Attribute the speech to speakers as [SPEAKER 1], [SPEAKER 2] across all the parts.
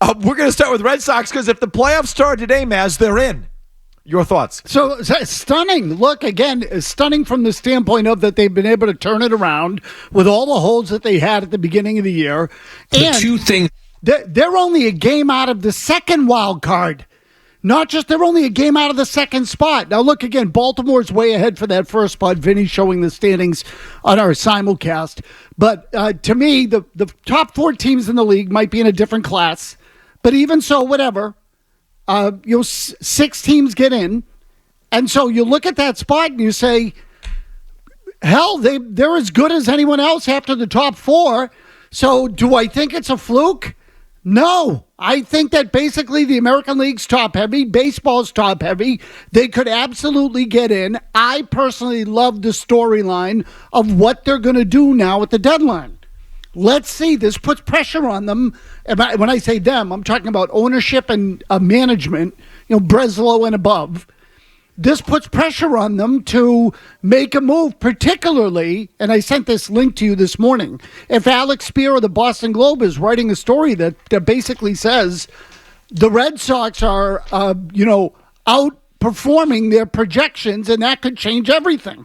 [SPEAKER 1] We're going to start with Red Sox because if the playoffs start today, Mazz, they're in. Your thoughts?
[SPEAKER 2] So stunning. Look, again, stunning from the standpoint of that they've been able to turn it around with all the holes that they had at the beginning of the year. And
[SPEAKER 3] two things.
[SPEAKER 2] They're only a game out of the second wild card. Not just they're only a game out of the second spot. Now, look, again, Baltimore's way ahead for that first spot. Vinny's showing the standings on our simulcast. But to me, the top 4 teams in the league might be in a different class. But even so, whatever. 6 teams get in. And so you look at that spot and you say, hell, they're as good as anyone else after the top 4. So do I think it's a fluke? No. I think that basically the American League's top heavy, baseball's top heavy. They could absolutely get in. I personally love the storyline of what they're going to do now at the deadline. Let's see. This puts pressure on them. When I say them, I'm talking about ownership and management, Breslow and above. This puts pressure on them to make a move, particularly, and I sent this link to you this morning, if Alex Spear of the Boston Globe is writing a story that basically says the Red Sox are, outperforming their projections, and that could change everything.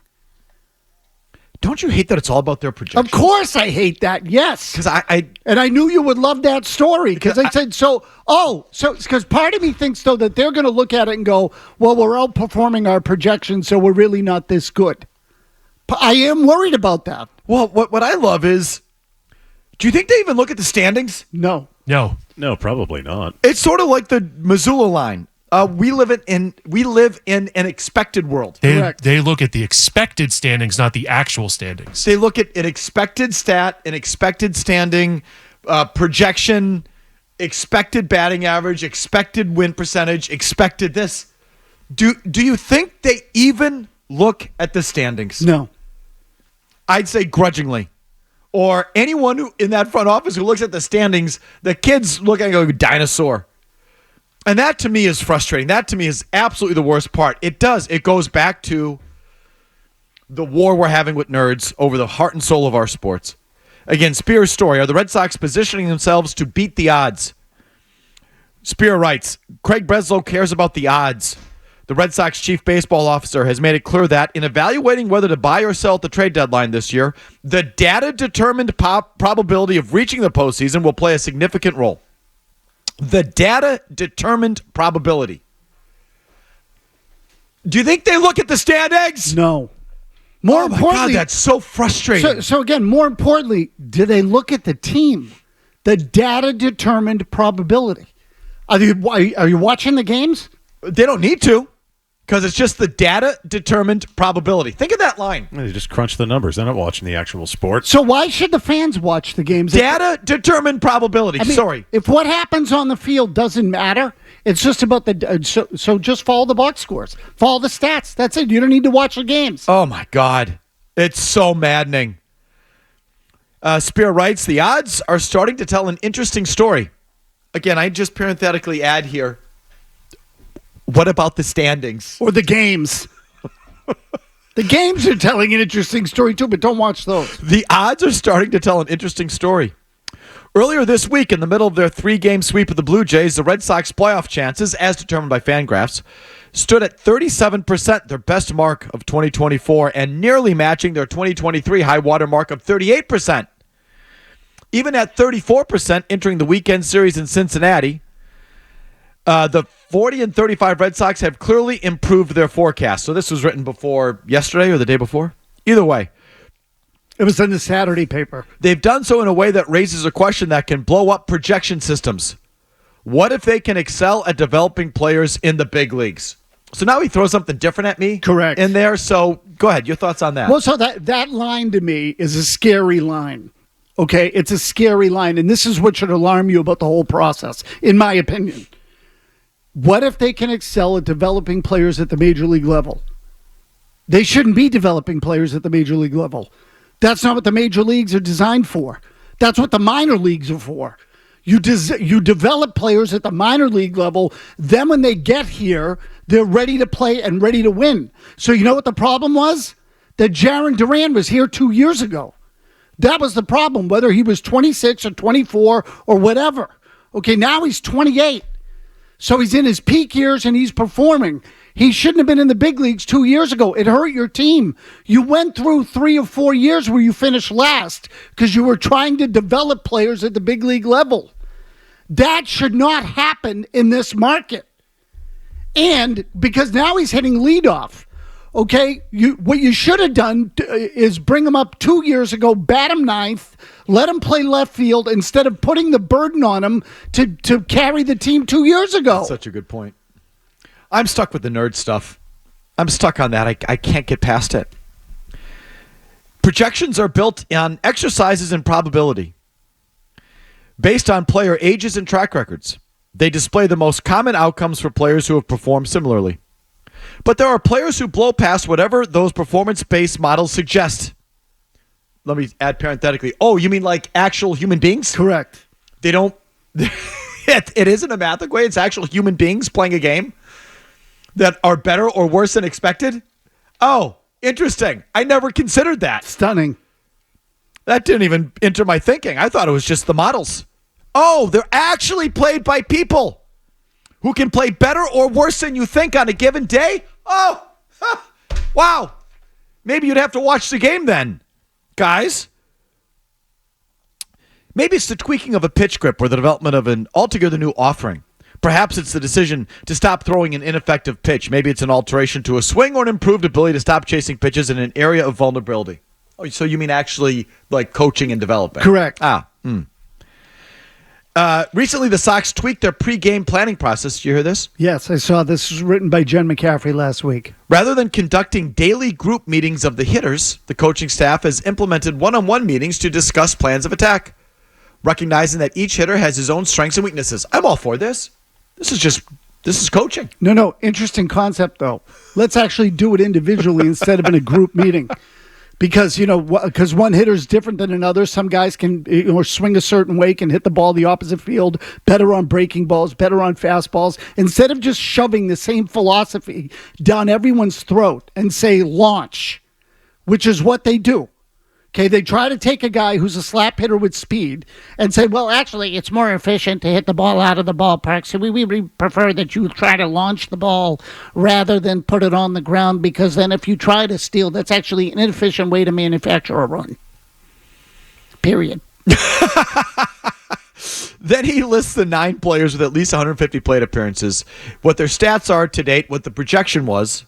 [SPEAKER 1] Don't you hate that it's all about their projections?
[SPEAKER 2] Of course I hate that, yes.
[SPEAKER 1] Because
[SPEAKER 2] I knew you would love that story because I said, because part of me thinks, though, that they're going to look at it and go, well, we're outperforming our projections, so we're really not this good. I am worried about that.
[SPEAKER 1] Well, what I love is, do you think they even look at the standings?
[SPEAKER 2] No.
[SPEAKER 4] No, probably not.
[SPEAKER 1] It's sort of like the Missoula line. We live in an expected world.
[SPEAKER 4] They look at the expected standings, not the actual standings.
[SPEAKER 1] They look at an expected stat, an expected standing, projection, expected batting average, expected win percentage, expected this. Do you think they even look at the standings?
[SPEAKER 2] No.
[SPEAKER 1] I'd say grudgingly. Or anyone who in that front office who looks at the standings, the kids look at it and go, dinosaur. And that to me is frustrating. That to me is absolutely the worst part. It goes back to the war we're having with nerds over the heart and soul of our sports. Again, Spear's story. Are the Red Sox positioning themselves to beat the odds? Spear writes, Craig Breslow cares about the odds. The Red Sox chief baseball officer has made it clear that in evaluating whether to buy or sell at the trade deadline this year, the data-determined probability of reaching the postseason will play a significant role. The data-determined probability. Do you think they look at the standings?
[SPEAKER 2] No. More importantly,
[SPEAKER 1] God, that's so frustrating.
[SPEAKER 2] So again, more importantly, do they look at the team? The data-determined probability. Are you watching the games?
[SPEAKER 1] They don't need to, because it's just the data-determined probability. Think of that line.
[SPEAKER 4] They just crunch the numbers. They're not watching the actual sport.
[SPEAKER 2] So why should the fans watch the games?
[SPEAKER 1] Data-determined probability.
[SPEAKER 2] If what happens on the field doesn't matter, it's just about so just follow the box scores. Follow the stats. That's it. You don't need to watch the games.
[SPEAKER 1] Oh, my God. It's so maddening. Spear writes, the odds are starting to tell an interesting story. Again, I just parenthetically add here, what about the standings?
[SPEAKER 2] Or the games? The games are telling an interesting story too, but don't watch those.
[SPEAKER 1] The odds are starting to tell an interesting story. Earlier this week, in the middle of their 3-game sweep of the Blue Jays, the Red Sox playoff chances, as determined by Fangraphs, stood at 37%, their best mark of 2024, and nearly matching their 2023 high water mark of 38%. Even at 34% entering the weekend series in Cincinnati, the 40 and 35 Red Sox have clearly improved their forecast. So this was written before yesterday or the day before. Either way.
[SPEAKER 2] It was in the Saturday paper.
[SPEAKER 1] They've done so in a way that raises a question that can blow up projection systems. What if they can excel at developing players in the big leagues? So now he throws something different at me.
[SPEAKER 2] Correct.
[SPEAKER 1] In there. So go ahead. Your thoughts on that?
[SPEAKER 2] Well, so that line to me is a scary line. Okay? It's a scary line. And this is what should alarm you about the whole process, in my opinion. What if they can excel at developing players at the major league level? They shouldn't be developing players at the major league level. That's not what the major leagues are designed for. That's what the minor leagues are for. You develop players at the minor league level. Then when they get here, they're ready to play and ready to win. So you know what the problem was? That Jarren Duran was here 2 years ago. That was the problem, whether he was 26 or 24 or whatever. Okay, now he's 28. So he's in his peak years and he's performing. He shouldn't have been in the big leagues 2 years ago. It hurt your team. You went through 3 or 4 years where you finished last because you were trying to develop players at the big league level. That should not happen in this market. And because now he's hitting leadoff. Okay, what you should have done is bring him up 2 years ago, bat him ninth, let him play left field instead of putting the burden on him to carry the team 2 years ago.
[SPEAKER 1] That's such a good point. I'm stuck with the nerd stuff. I'm stuck on that. I can't get past it. Projections are built on exercises and probability. Based on player ages and track records, they display the most common outcomes for players who have performed similarly. But there are players who blow past whatever those performance-based models suggest. Let me add parenthetically. Oh, you mean like actual human beings?
[SPEAKER 2] Correct.
[SPEAKER 1] They don't... it isn't a math equation. It's actual human beings playing a game that are better or worse than expected? Oh, interesting. I never considered that.
[SPEAKER 2] Stunning.
[SPEAKER 1] That didn't even enter my thinking. I thought it was just the models. Oh, they're actually played by people who can play better or worse than you think on a given day? Oh, wow. Maybe you'd have to watch the game then, guys. Maybe it's the tweaking of a pitch grip or the development of an altogether new offering. Perhaps it's the decision to stop throwing an ineffective pitch. Maybe it's an alteration to a swing or an improved ability to stop chasing pitches in an area of vulnerability. Oh, so you mean actually like coaching and developing?
[SPEAKER 2] Correct.
[SPEAKER 1] Recently, the Sox tweaked their pre-game planning process. Did you hear this?
[SPEAKER 2] Yes, I saw this was written by Jen McCaffrey last week.
[SPEAKER 1] Rather than conducting daily group meetings of the hitters, the coaching staff has implemented one-on-one meetings to discuss plans of attack, recognizing that each hitter has his own strengths and weaknesses. I'm all for this. This is coaching.
[SPEAKER 2] No, interesting concept, though. Let's actually do it individually instead of in a group meeting. Because, because one hitter is different than another. Some guys can swing a certain way, can hit the ball the opposite field, better on breaking balls, better on fastballs. Instead of just shoving the same philosophy down everyone's throat and say launch, which is what they do. Okay, they try to take a guy who's a slap hitter with speed and say, well, actually, it's more efficient to hit the ball out of the ballpark. So we prefer that you try to launch the ball rather than put it on the ground, because then if you try to steal, that's actually an inefficient way to manufacture a run. Period.
[SPEAKER 1] Then he lists the 9 players with at least 150 plate appearances, what their stats are to date, what the projection was,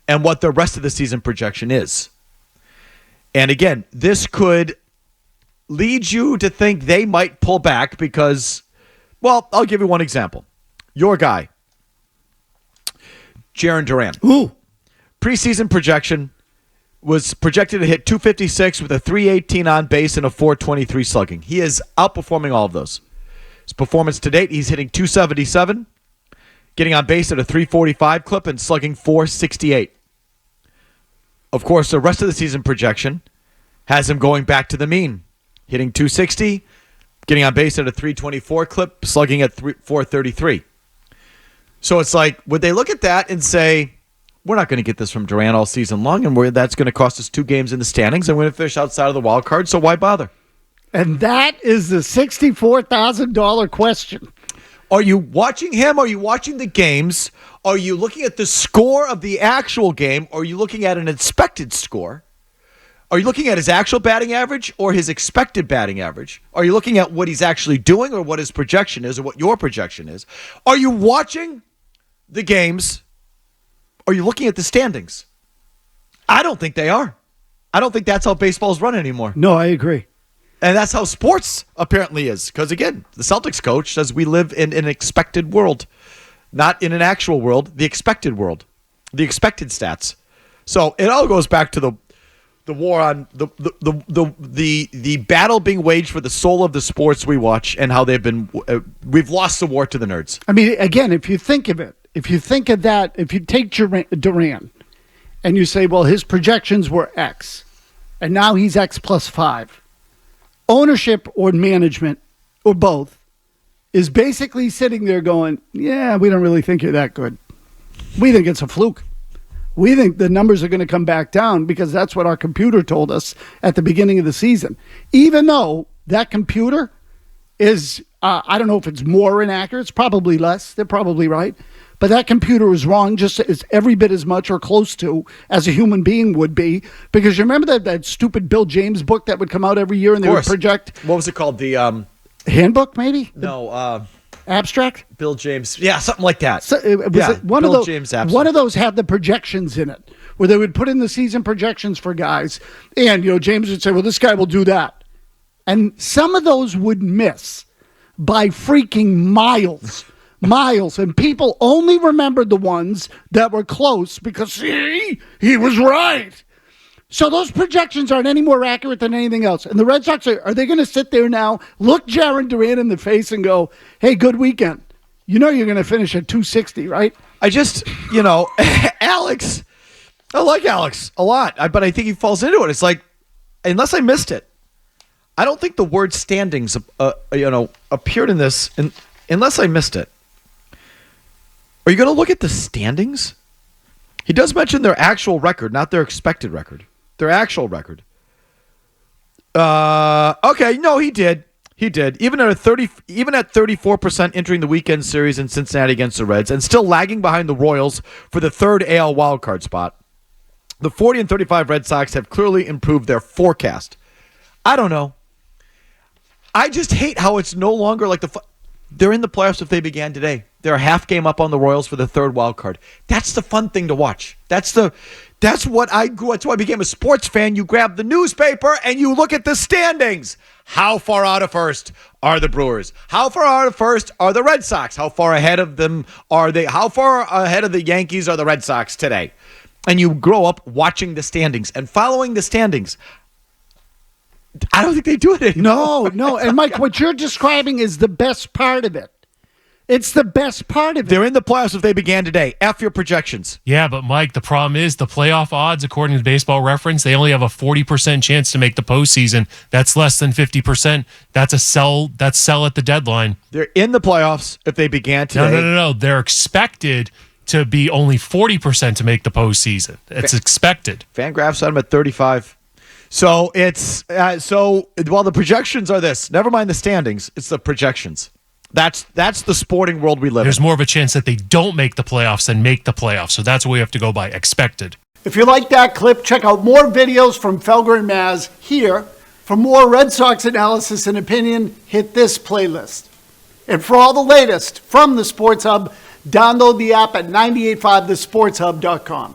[SPEAKER 1] and what the rest of the season projection is. And again, this could lead you to think they might pull back because, well, I'll give you one example. Your guy, Jarren Duran.
[SPEAKER 2] Ooh.
[SPEAKER 1] Preseason projection was projected to hit 256 with a 318 on base and a 423 slugging. He is outperforming all of those. His performance to date, he's hitting 277, getting on base at a 345 clip and slugging 468. Of course, the rest of the season projection has him going back to the mean, hitting 260, getting on base at a 324 clip, slugging at 433. So it's like, would they look at that and say, we're not going to get this from Duran all season long, and that's going to cost us 2 games in the standings, and we're going to finish outside of the wild card, so why bother?
[SPEAKER 2] And that is the $64,000 question.
[SPEAKER 1] Are you watching him? Are you watching the games? Are you looking at the score of the actual game? Or are you looking at an expected score? Are you looking at his actual batting average or his expected batting average? Are you looking at what he's actually doing or what his projection is or what your projection is? Are you watching the games? Are you looking at the standings? I don't think they are. I don't think that's how baseball's run anymore.
[SPEAKER 2] No, I agree.
[SPEAKER 1] And that's how sports apparently is. Because, again, the Celtics coach says we live in an expected world, not in an actual world, the expected world, the expected stats. So it all goes back to the war on the battle being waged for the soul of the sports we watch and how they've been. We've lost the war to the nerds.
[SPEAKER 2] I mean, again, if you think of it, if you think of that, if you take Duran and you say, well, his projections were X, and now he's X plus 5. Ownership or management, or both, is basically sitting there going, yeah, we don't really think you're that good. We think it's a fluke. We think the numbers are going to come back down because that's what our computer told us at the beginning of the season. Even though that computer is I don't know if it's more inaccurate. It's probably less. They're probably right. But that computer was wrong just as every bit as much or close to as a human being would be. Because you remember that stupid Bill James book that would come out every year and they would project?
[SPEAKER 1] What was it called? The
[SPEAKER 2] handbook, maybe?
[SPEAKER 1] No.
[SPEAKER 2] Abstract?
[SPEAKER 1] Bill James. Yeah, something like that.
[SPEAKER 2] So one
[SPEAKER 1] Bill
[SPEAKER 2] of those,
[SPEAKER 1] James abstract.
[SPEAKER 2] One of those had the projections in it where they would put in the season projections for guys. And, James would say, well, this guy will do that. And some of those would miss by freaking miles. And people only remembered the ones that were close because, see, he was right. So those projections aren't any more accurate than anything else. And the Red Sox, are they going to sit there now, look Jarren Duran in the face and go, hey, good weekend. You're going to finish at 260, right?
[SPEAKER 1] I just, Alex, I like Alex a lot, but I think he falls into it. It's like, unless I missed it, I don't think the word standings, appeared in this, unless I missed it. Are you going to look at the standings? He does mention their actual record, not their expected record. Their actual record. Okay, no, he did. Even at 34% entering the weekend series in Cincinnati against the Reds, and still lagging behind the Royals for the third AL wildcard spot. The 40 and 35 Red Sox have clearly improved their forecast. I don't know. I just hate how it's no longer like they're in the playoffs if they began today. They're a half game up on the Royals for the third wild card. That's the fun thing to watch. That's why I became a sports fan. You grab the newspaper and you look at the standings. How far out of first are the Brewers? How far out of first are the Red Sox? How far ahead of them are they? How far ahead of the Yankees are the Red Sox today? And you grow up watching the standings and following the standings. I don't think they do it anymore.
[SPEAKER 2] No. And Mike, what you're describing is the best part of it. It's the best part of it.
[SPEAKER 1] They're in the playoffs if they began today. F your projections.
[SPEAKER 4] Yeah, but Mike, the problem is the playoff odds, according to Baseball Reference, they only have a 40% chance to make the postseason. That's less than 50%. That's a sell. That's sell at the deadline.
[SPEAKER 1] They're in the playoffs if they began today.
[SPEAKER 4] No. They're expected to be only 40% to make the postseason. It's expected.
[SPEAKER 1] Fangraphs had them at 35. So it's while the projections are this. Never mind the standings. It's the projections. That's the sporting world we live in.
[SPEAKER 4] There's more of a chance that they don't make the playoffs than make the playoffs. So that's what we have to go by. Expected.
[SPEAKER 2] If you like that clip, check out more videos from Felger and Mazz here. For more Red Sox analysis and opinion, hit this playlist. And for all the latest from the Sports Hub, download the app at 985thesportshub.com.